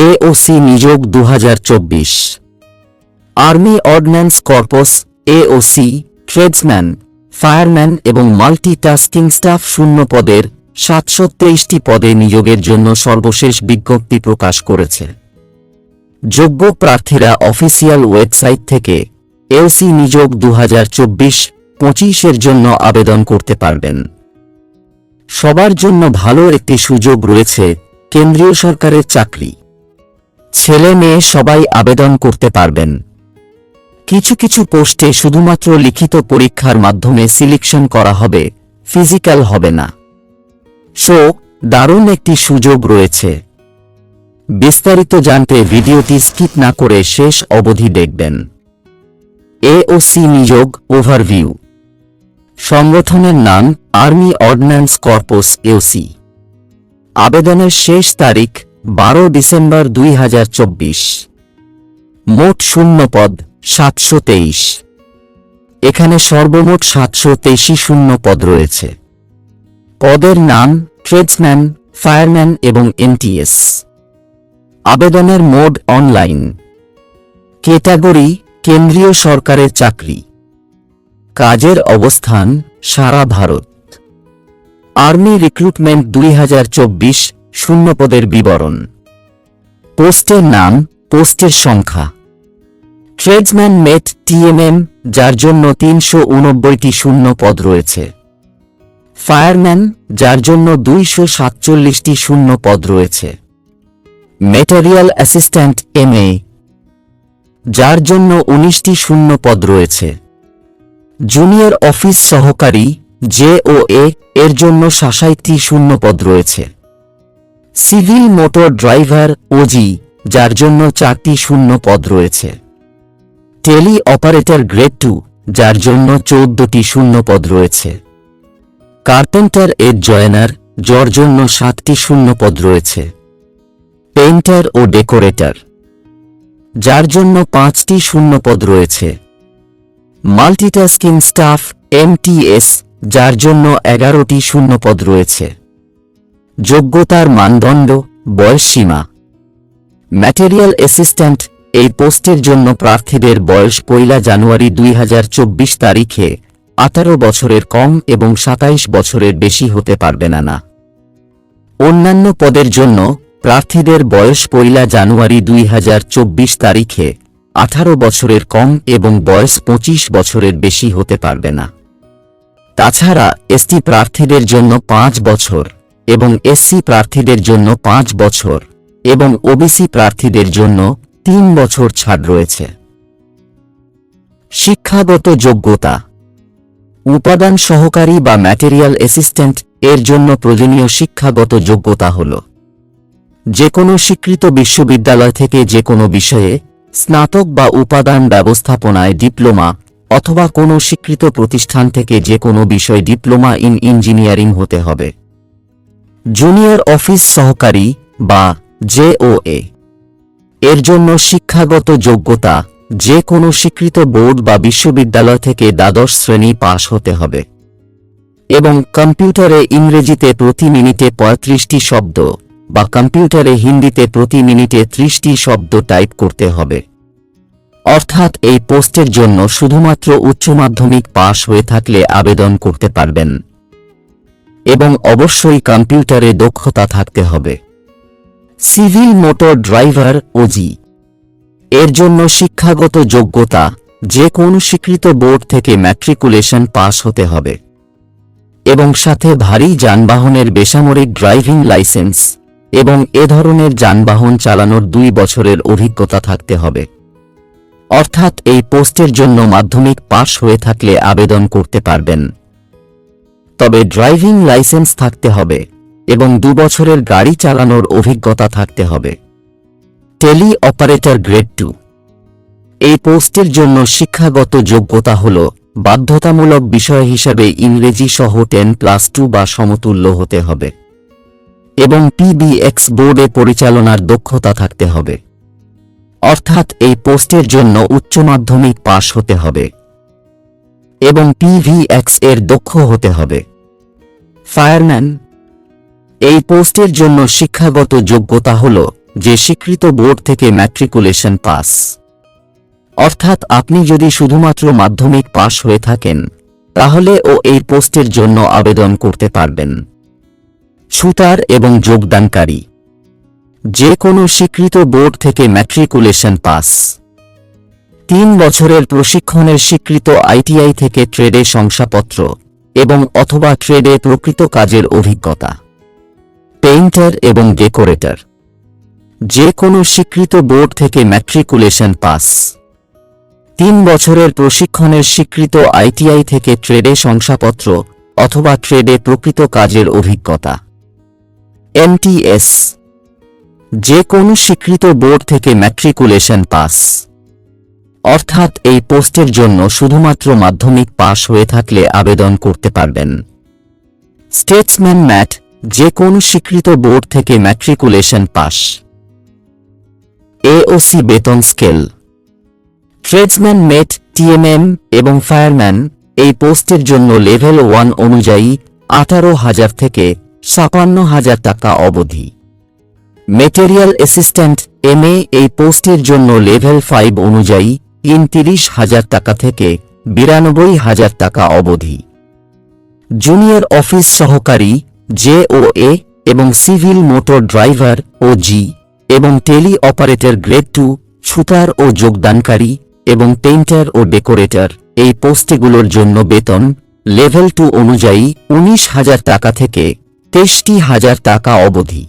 AOC নিয়োগ 2024। Army ordinance corps AOC, tradesman, fireman এবং multitasking staff শূন্য পদের 723টি পদে নিয়োগের জন্য সর্বশেষ বিজ্ঞপ্তি প্রকাশ করেছে। যোগ্য প্রার্থীরা অফিসিয়াল ওয়েবসাইট থেকে এওসি নিয়োগ 2024-25 এর জন্য আবেদন করতে পারবেন। সবার জন্য ভালো একটি সুযোগ রয়েছে। কেন্দ্রীয় সরকারের চাকরি, ছেলে মেয়ে সবাই আবেদন করতে পারবেন। কিছু কিছু পোস্টে শুধুমাত্র লিখিত পরীক্ষার মাধ্যমে সিলেকশন করা হবে, ফিজিক্যাল হবে না। দারুণ একটি সুযোগ রয়েছে। বিস্তারিত জানতে ভিডিওটি স্কিপ না করে শেষ অবধি দেখবেন। এওসি নিয়োগ ওভারভিউ। সংগঠনের নাম আর্মি অর্ডিন্যান্স কর্পস এওসি। আবেদনের শেষ তারিখ 12 ডিসেম্বর 2024। মোট শূন্য পদ 723। এখানে সর্বমোট 723 শূন্য পদ রয়েছে। পদের নাম ট্রেডসম্যান, ফায়ারম্যান এবং এমটিএস। আবেদনের মোড অনলাইন। ক্যাটাগরি কেন্দ্রীয় সরকারের চাকরি। কাজের অবস্থান সারা ভারত। আর্মি রিক্রুটমেন্ট 2024 শূন্য পদের বিবরণ। পোস্টের নাম, পোস্টের সংখ্যা। ট্রেডসম্যান মেট টিএমএম, যার জন্য 389টি শূন্য পদ রয়েছে। ফায়ারম্যান, যার জন্য 247টি শূন্য পদ রয়েছে। ম্যাটেরিয়াল অ্যাসিস্ট্যান্ট এমএ, যার জন্য 19টি শূন্য পদ রয়েছে। জুনিয়র অফিস সহকারী জেওএ, এর জন্য 67টি শূন্য পদ রয়েছে। সিভিল মোটর ড্রাইভার ওজি, যার জন্য 4টি শূন্য পদ রয়েছে। টেলি অপারেটর গ্রেড 2, যার জন্য 14টি শূন্য পদ রয়েছে। কার্পেন্টার এর জয়েনার, যার জন্য 7টি শূন্য পদ রয়েছে। পেইন্টার ও ডেকোরেটর, যার জন্য 5টি শূন্য পদ রয়েছে। মাল্টিটাস্কিং স্টাফ এমটিএস, যার জন্য 11টি শূন্য পদ রয়েছে। যোগ্যতার মানদণ্ড, বয়সসীমা। ম্যাটেরিয়াল অ্যাসিস্ট্যান্ট, এই পোস্টের জন্য প্রার্থীদের বয়স 1 জানুয়ারি 2024 তারিখে 18 বছরের কম এবং 27 বছরের বেশি হতে পারবে না। অন্যান্য পদের জন্য প্রার্থীদের বয়স 1 জানুয়ারি 2024 তারিখে 18 বছরের কম এবং বয়স 25 বছরের বেশি হতে পারবে না। তাছাড়া এসটি প্রার্থীদের জন্য 5 বছর এবং এসসি প্রার্থীদের জন্য 5 বছর এবং ওবিসি প্রার্থীদের জন্য 3 বছর ছাড় রয়েছে। শিক্ষাগত যোগ্যতা। উপাদান সহকারী বা ম্যাটেরিয়াল অ্যাসিস্ট্যান্ট এর জন্য প্রয়োজনীয় শিক্ষাগত যোগ্যতা হল যে কোনো স্বীকৃত বিশ্ববিদ্যালয় থেকে যে কোনো বিষয়ে স্নাতক বা উপাদান ব্যবস্থাপনায় ডিপ্লোমা অথবা কোনো স্বীকৃত প্রতিষ্ঠান থেকে যে কোনো বিষয় ডিপ্লোমা ইন ইঞ্জিনিয়ারিং হতে হবে। জুনিয়র অফিস সহকারী বা জেওএ এর জন্য শিক্ষাগত যোগ্যতা যে কোনো স্বীকৃত বোর্ড বা বিশ্ববিদ্যালয় থেকে দ্বাদশ শ্রেণী পাশ হতে হবে এবং কম্পিউটারে ইংরেজিতে প্রতি মিনিটে 35টি শব্দ বা কম্পিউটারে হিন্দিতে প্রতি মিনিটে 30টি শব্দ টাইপ করতে হবে। অর্থাৎ এই পোস্টের জন্য শুধুমাত্র উচ্চ মাধ্যমিক পাশ হয়ে থাকলে আবেদন করতে পারবেন এবং অবশ্যই কম্পিউটারে দক্ষতা থাকতে হবে। সিভিল মোটর ড্রাইভার ওজি এর জন্য শিক্ষাগত যোগ্যতা যে কোনো স্বীকৃত বোর্ড থেকে ম্যাট্রিকুলেশন পাস হতে হবে এবং সাথে ভারী যানবাহনের বেসামরিক ড্রাইভিং লাইসেন্স এবং এ ধরনের যানবাহন চালানোর 2 বছরের অভিজ্ঞতা থাকতে হবে। অর্থাৎ এই পোস্টের জন্য মাধ্যমিক পাস হয়ে থাকলে আবেদন করতে পারবেন, তবে ড্রাইভিং লাইসেন্স থাকতে হবে এবং 2 বছরের গাড়ি চালানোর অভিজ্ঞতা থাকতে হবে। টেলি অপারেটর গ্রেড 2 এই পোস্টের জন্য শিক্ষাগত যোগ্যতা হল বাধ্যতামূলক বিষয় হিসাবে ইংরেজি সহ 10+2 বা সমতুল্য হতে হবে এবং পিবিএক্স বোর্ডে পরিচালনার দক্ষতা থাকতে হবে। অর্থাৎ এই পোস্টের জন্য উচ্চ মাধ্যমিক পাস হতে হবে এবং পিভিএক্স এর দক্ষ হতে হবে। ফায়ারম্যান এই পোস্টের জন্য শিক্ষাগত যোগ্যতা হল যে স্বীকৃত বোর্ড থেকে ম্যাট্রিকুলেশন পাস। অর্থাৎ আপনি যদি শুধুমাত্র মাধ্যমিক পাস হয়ে থাকেন তাহলে ও এই পোস্টের জন্য আবেদন করতে পারবেন। ছুতার এবং যোগদানকারী যে কোনো স্বীকৃত বোর্ড থেকে ম্যাট্রিকুলেশন পাস, 3 বছরের প্রশিক্ষণের স্বীকৃত আইটিআই থেকে ট্রেডে শংসাপত্র এবং অথবা ট্রেডে প্রকৃত কাজের অভিজ্ঞতা, পেইন্টার এবং ডেকোরেটর যে কোনো স্বীকৃত বোর্ড থেকে ম্যাট্রিকুলেশন পাস, 3 বছরের প্রশিক্ষণের স্বীকৃত আইটিআই থেকে ট্রেডে শংসাপত্র অথবা ট্রেডে প্রকৃত কাজের অভিজ্ঞতা, এমটিএস যে কোনো স্বীকৃত বোর্ড থেকে ম্যাট্রিকুলেশন পাস। অর্থাৎ এই পোস্টের জন্য শুধুমাত্র মাধ্যমিক পাস হয়ে থাকলে আবেদন করতে পারবেন। স্টেটসম্যান ম্যাট যে কোনো স্বীকৃত বোর্ড থেকে ম্যাট্রিকুলেশন পাস। এওসি বেতন স্কেল ট্রেডসম্যান মেট, টিএমএম এবং ফায়ারম্যান এই পোস্টের জন্য লেভেল 1 অনুযায়ী 18,000 থেকে 56,000 টাকা অবধি। মেটেরিয়াল অ্যাসিস্ট্যান্ট এমএ এই পোস্টের জন্য লেভেল 5 অনুযায়ী 39,000 টাকা থেকে 92,000 টাকা অবধি। জুনিয়র অফিস সহকারী জেওএ এবং সিভিল মোটর ড্রাইভার ওজি এবং টেলি অপারেটর গ্রেড 2, ছুতার ও যোগদানকারী এবং পেইন্টার ও ডেকোরেটর এই পোস্টগুলোর জন্য বেতন লেভেল 2 অনুযায়ী 19,000 টাকা থেকে 63,000 টাকা অবধি।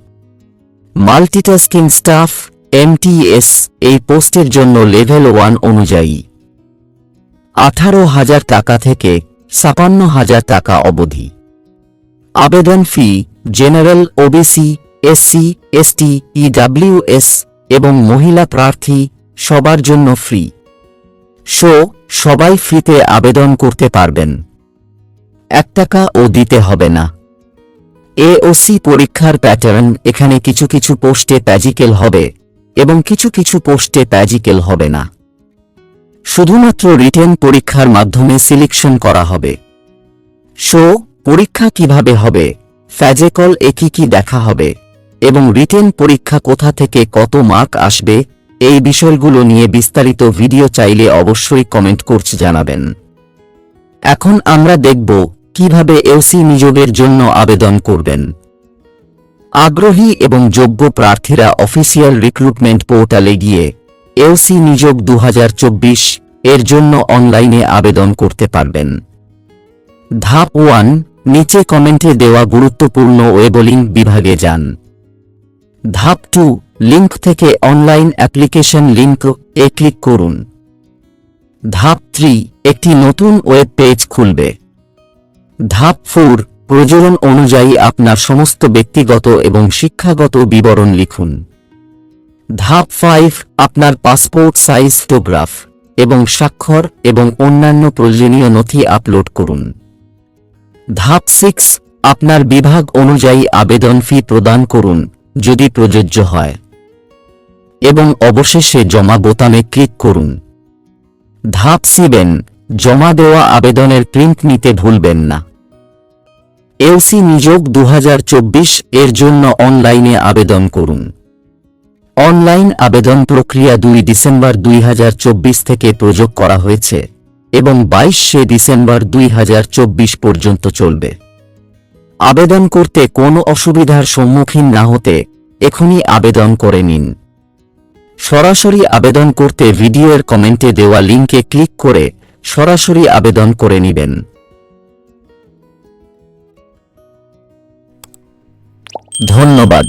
মাল্টিটাস্কিং স্টাফ এমটিএস এই পোস্টের জন্য লেভেল 1 অনুযায়ী 18,000 টাকা থেকে 56,000 টাকা অবধি। আবেদন ফি general, OBC, SC, ST, EWS এবং মহিলা প্রার্থী সবার জন্য ফ্রি। সবাই ফ্রিতে আবেদন করতে পারবেন, 1 টাকাও দিতে হবে না। এওসি পরীক্ষার প্যাটার্ন এখানে কিছু কিছু পোস্টে প্যাজিক্যাল হবে এবং কিছু কিছু পোস্টে প্যাজিক্যাল হবে না। শুধুমাত্র রিটেন পরীক্ষার মাধ্যমে সিলেকশন করা হবে। পরীক্ষা কিভাবে হবে, ফ্যাজেকল এ কি দেখা হবে এবং রিটেন পরীক্ষা কোথা থেকে কত মার্ক আসবে এই বিষয়গুলো নিয়ে বিস্তারিত ভিডিও চাইলে অবশ্যই কমেন্ট করে জানাবেন। এখন আমরা দেখব কিভাবে এওসি নিয়োগের জন্য আবেদন করবেন। আগ্রহী এবং যোগ্য প্রার্থীরা অফিসিয়াল রিক্রুটমেন্ট পোর্টালে গিয়ে এওসি নিয়োগ 2024 এর জন্য অনলাইনে আবেদন করতে পারবেন। ধাপ 1 নিচে কমেন্টে দেওয়া গুরুত্বপূর্ণ ওয়েব লিঙ্ক বিভাগে যান। ধাপ 2 লিঙ্ক থেকে অনলাইন অ্যাপ্লিকেশন লিঙ্ক এ ক্লিক করুন। ধাপ 3 একটি নতুন ওয়েব পেজ খুলবে। ধাপ 4 প্রয়োজন অনুযায়ী আপনার সমস্ত ব্যক্তিগত এবং শিক্ষাগত বিবরণ লিখুন। ধাপ 5 আপনার পাসপোর্ট সাইজ ফটোগ্রাফ এবং স্বাক্ষর এবং অন্যান্য প্রয়োজনীয় নথি আপলোড করুন। ধাপ 6 আপনার বিভাগ অনুযায়ী আবেদন ফি প্রদান করুন যদি প্রযোজ্য হয় এবং অবশেষে জমা বোতামে ক্লিক করুন। ধাপ 7 জমা দেওয়া আবেদনের প্রিন্ট নিতে ভুলবেন না। এওসি নিয়োগ 2024 এর জন্য অনলাইনে আবেদন করুন। অনলাইন আবেদন প্রক্রিয়া 2 ডিসেম্বর 2024 থেকে প্রযোগ করা হয়েছে এবং 22 ডিসেম্বর 2024 পর্যন্ত চলবে। আবেদন করতে কোনো অসুবিধার সম্মুখীন না হতে এখনই আবেদন করে নিন। সরাসরি আবেদন করতে ভিডিওর কমেন্টে দেওয়া লিঙ্কে ক্লিক করে সরাসরি আবেদন করে নেবেন। ধন্যবাদ।